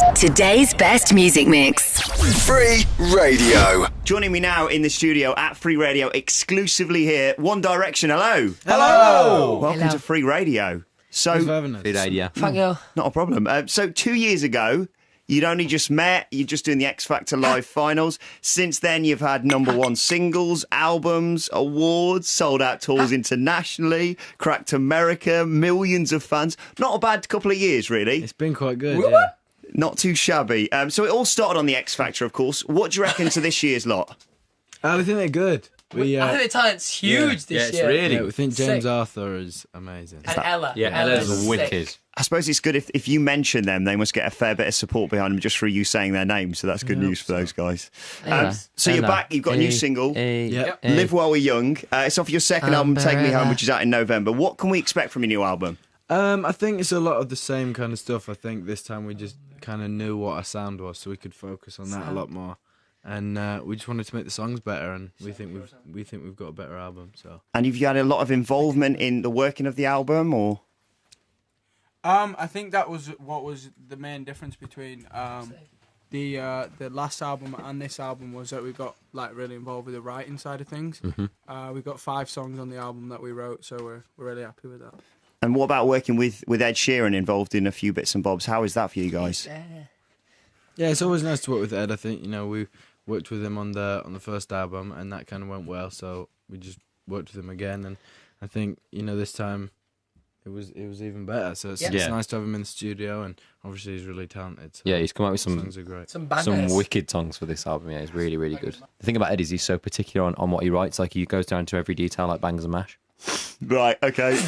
Today's best music mix. Free Radio. Joining me now in the studio at Free Radio, exclusively here, One Direction. Hello. Hello. Welcome to Free Radio. So, Thanks for having us. Good idea. Thank you. not a problem. So 2 years ago, you'd only just met. You're just doing the X Factor Live finals. Since then, you've had #1 singles, albums, awards, sold out tours internationally, cracked America, millions of fans. Not a bad couple of years, really. It's been quite good, yeah. Not too shabby. So it all started on the X Factor, of course. What do you reckon to this year's lot? I think they're good. I think the talent's huge this year. really. Yeah, we think James Sick. Arthur is amazing. And Ella. Yeah, Ella's sick. wicked. I suppose it's good if you mention them, they must get a fair bit of support behind them just for you saying their names. So that's good news for those guys. So you're back. You've got a new single, Yep. Live While We're Young. It's off your second album, Take Me Home, which is out in November. What can we expect from your new album? I think it's a lot of the same kind of stuff. I think this time we just kind of knew what our sound was, so we could focus on that a lot more. And we just wanted to make the songs better, and we think we've got a better album. So. And have you had a lot of involvement in the working of the album, or? I think that was what was the main difference between the last album and this album was that we got like really involved with the writing side of things. Mm-hmm. We've got 5 songs on the album that we wrote, so we're really happy with that. And what about working with Ed Sheeran involved in a few bits and bobs? How is that for you guys? Yeah, it's always nice to work with Ed. I think we worked with him on the first album, and that kind of went well. So we just worked with him again, and I think this time it was even better. So it's nice to have him in the studio, and obviously he's really talented. So He's come out with some songs are great. Some bangers. some wicked songs for this album. Yeah, it's really, really good. The thing about Ed is he's so particular on what he writes. Like he goes down to every detail, like bangers and mash. Right, okay.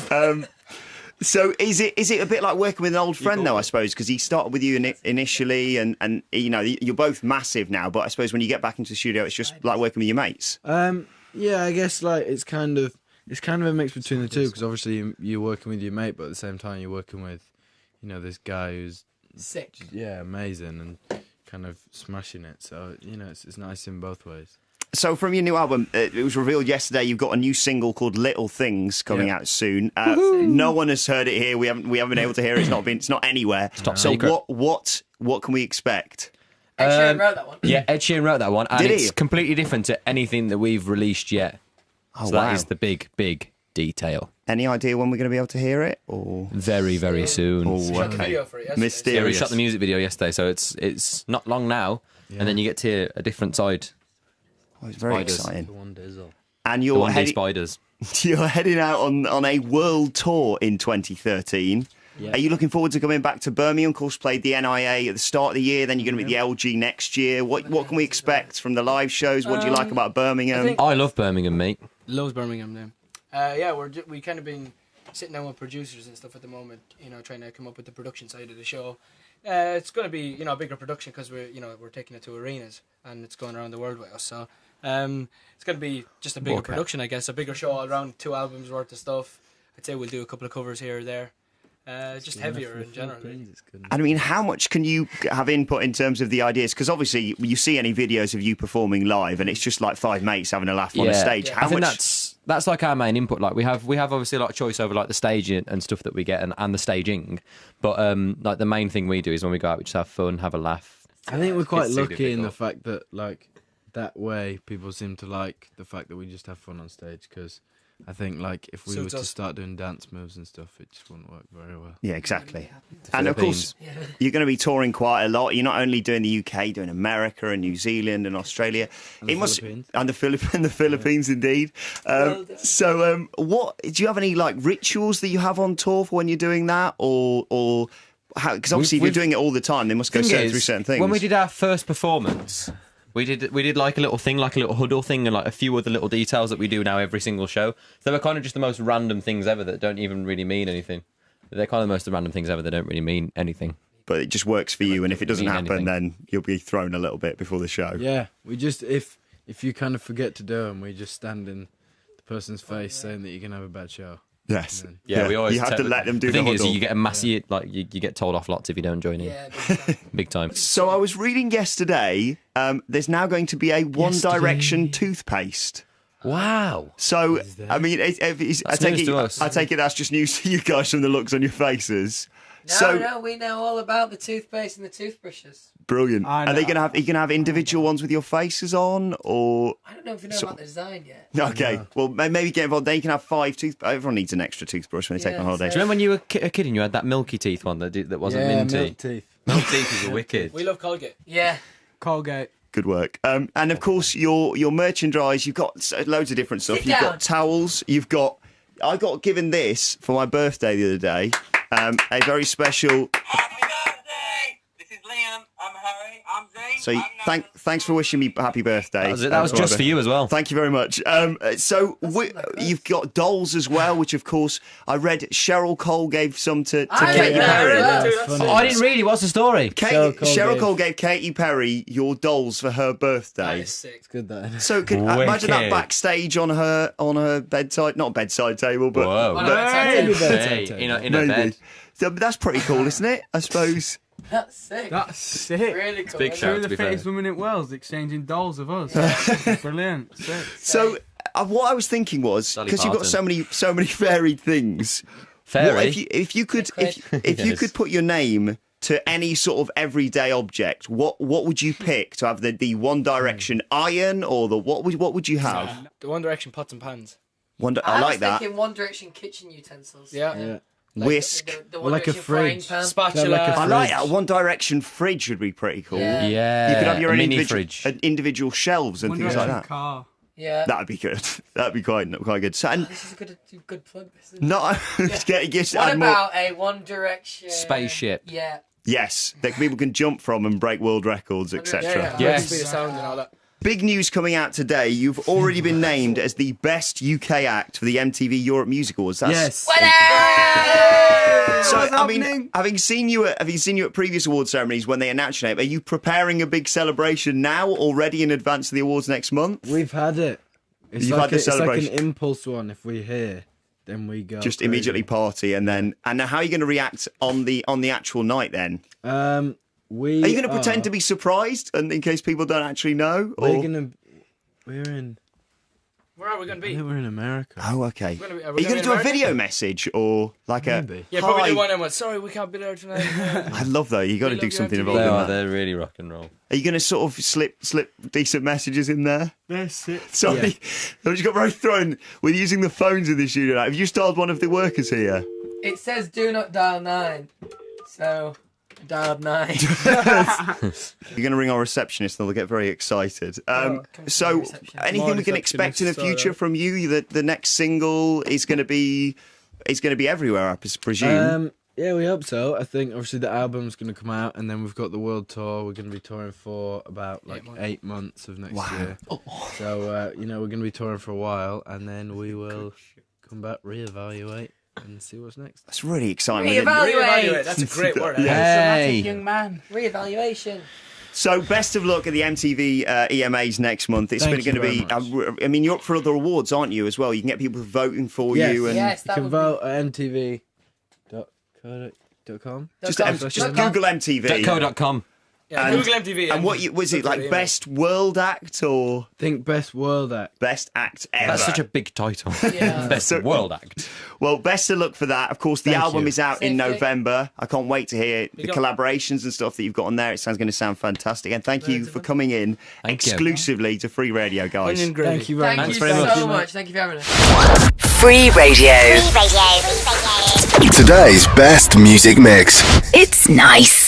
So is it a bit like working with an old friend, though, I suppose? Because he started with you initially, and you're both massive now, but I suppose when you get back into the studio, it's just like working with your mates. Yeah, I guess like it's kind of a mix between the two, because obviously you're working with your mate, but at the same time you're working with, this guy who's Sick. amazing and kind of smashing it. So it's nice in both ways. So from your new album, it was revealed yesterday you've got a new single called Little Things coming out soon. No one has heard it here. We haven't been able to hear it. It's not anywhere. top so secret. what can we expect? Ed Sheeran wrote that one. Yeah, Ed Sheeran wrote that one, and Did he? it's completely different to anything that we've released yet. Oh, So wow. that is the big, big detail. Any idea when we're going to be able to hear it? Or Very, very soon. Shot the video for it yesterday. Yeah, we mysterious? shot the music video yesterday, so it's not long now, and then you get to hear a different side. Oh, it's very Spiders. exciting. The one dizzle. And The you're one-day heading, spiders. you're heading out on a world tour in 2013. Yeah. Are you looking forward to coming back to Birmingham? Of course, played the NIA at the start of the year. Then you're going to be the LG next year. What can we expect from the live shows? What do you like about Birmingham? I love Birmingham, mate. Loves Birmingham then. We kind of been sitting down with producers and stuff at the moment, trying to come up with the production side of the show. It's going to be, a bigger production because we're taking it to arenas and it's going around the world with us. So it's going to be just a bigger production, I guess, a bigger show all around, 2 albums worth of stuff. I'd say we'll do a couple of covers here or there. Just heavier in general. I mean, how much can you have input in terms of the ideas? Because obviously, you see any videos of you performing live, and it's just like 5 mates having a laugh on a stage. I How think much? that's like our main input. Like we have obviously a lot of choice over like the staging and stuff that we get and the staging. But like the main thing we do is when we go out, we just have fun, have a laugh. I think we're quite It's super lucky in the difficult. fact that like that way people seem to like the fact that we just have fun on stage, because I think like if we were to start doing dance moves and stuff, it just wouldn't work very well. Yeah, exactly. And of course, you're going to be touring quite a lot. You're not only doing the UK, doing America and New Zealand and Australia. And the Philippines. And the Philippines, indeed. So, what do you have any like rituals that you have on tour for when you're doing that, or how? Because obviously, if you're doing it all the time, they must go through certain things. When we did our first performance, we did like a little thing, like a little huddle thing, and like a few other little details that we do now every single show. They were kind of just the most random things ever that don't even really mean anything. They're kind of the most random things ever that don't really mean anything. But it just works for you, and if it doesn't mean happen, anything. then you'll be thrown a little bit before the show. Yeah, we just if you kind of forget to do them, we just stand in the person's face saying that you're gonna have a bad show. Yes. Yeah, we always you have to let them do the thing the is, huddle. you get a massive you get told off lots if you don't join in. Big time. So I was reading yesterday. There's now going to be a One Direction toothpaste. Wow. So I mean, I take news to us. it that's just news to you guys from the looks on your faces. No, we know all about the toothpaste and the toothbrushes. Brilliant. I Are they know. gonna have? Are you gonna have individual ones with your faces on, or? I don't know if you know about the design yet. Okay, well maybe get involved. Then you can have 5 tooth. Everyone needs an extra toothbrush when they take Yeah, on holiday. Do you remember when you were a kid and you had that milky teeth one that wasn't minty? milk teeth. Milk teeth is wicked. We love Colgate. Yeah. Colgate. Good work. And of course, your merchandise. You've got loads of different stuff. Sit You've down. got towels. You've got. I got given this for my birthday the other day. A very special. Happy birthday! This is Liam. I'm Harry. I'm Zane. So thanks for wishing me happy birthday. That was just for you as well. Thank you very much. You've got dolls as well, which of course I read Cheryl Cole gave some to I Katy read that, Perry. That's funny. sick. Oh, I didn't read it. What's the story? Cheryl Cole gave Katy Perry your dolls for her That birthday. is sick. Good that. So imagine that Wicked. backstage on her bedside, not bedside table, but Whoa. On a bedside Maybe table. bedside Hey, table. in a maybe. bed. So that's pretty cool, isn't it? I suppose. That's sick. That's sick. Really cool. big isn't shout. Two it? of to the be fair. fittest women in Wales exchanging dolls of us. Brilliant. Sick. So what I was thinking was Dolly because you've got so many varied things. Fairy. What if you could if you Yes. could put your name to any sort of everyday object, what would you pick to have the One Direction iron or the what would you have? The One Direction pots and pans. I I like was that. thinking One Direction kitchen utensils. Yeah. Yeah. Whisk. The Or One like a Direction frying fridge. pan. Spatula. like a I like fridge. that. One Direction fridge would be pretty cool. Yeah. Yeah. You could have your a own mini individual, fridge. individual shelves and One things like Direction that. car. Yeah. That'd be good. That'd be quite good. So, and This is a good plug. This is not just What add more. about a One Direction Spaceship. Yeah. Yes, that people can jump from and break world records, etc. Yeah. Yes. Speed of sound and all that. Big news coming out today. You've already been named as the best UK act for the MTV Europe Music Awards. Yes. So, What's I mean, happening? having seen you at previous award ceremonies when they announced your name, are you preparing a big celebration now already in advance of the awards next month? We've had it. It's You've like had the it's like celebration. an impulse one. If we hear, then we go. Just crazy. immediately party and then now how are you going to react on the actual night then? Are you going to pretend to be surprised and in case people don't actually know? We're Or... gonna. We're in. Where are we going to I be? think we're in America. Oh, okay. We're gonna be- Are we you gonna going to be do a in video message or like Maybe. Yeah, probably Hi. do one and went, sorry, we can't be there tonight. I love that. You got to We do love you, something MTV. involved They in are. that. They're really rock and roll. Are you going to sort of slip decent messages in there? That's it. Sorry, I just got very thrown with using the phones in the studio. Have you started one of the workers here? It says do not dial 9. So, dialed 9. You're going to ring our receptionist and they'll get very excited. come to the So, reception. anything More we can expect in the receptionists, future from you? The next single is going to be everywhere, I presume. Yeah, we hope so. I think obviously the album's going to come out, and then we've got the world tour. We're going to be touring for about like 8 months of next year. So we're going to be touring for a while, and then we will come back, reevaluate, and see what's next. That's really exciting. Reevaluate. That's a great word. Hey. Young man. Reevaluation. So, best of luck at the MTV EMAs next month. It's Thank going to you be. very much. I mean, you're up for other awards, aren't you? As well, you can get people voting for Yes. you. And Yes, You that can would vote at mtv.co.com. just .com. Google MTV. .co.com. Yeah, And- Google MTV. And what was it like? Email. Best world act or Think best world act. best act ever? That's such a big title. Yeah. Best So- world act. Well, best of luck for that. Of course, the Thank album you. is out in Safety. November. I can't wait to hear the got- collaborations and stuff that you've got on there. It's going to sound fantastic. And thank you for coming in Thank you. exclusively to Free Radio, guys. Onion gravy. Thank you very Thank much. you very much. so much. Thank you for having us. Free Radio. Today's best music mix. It's nice.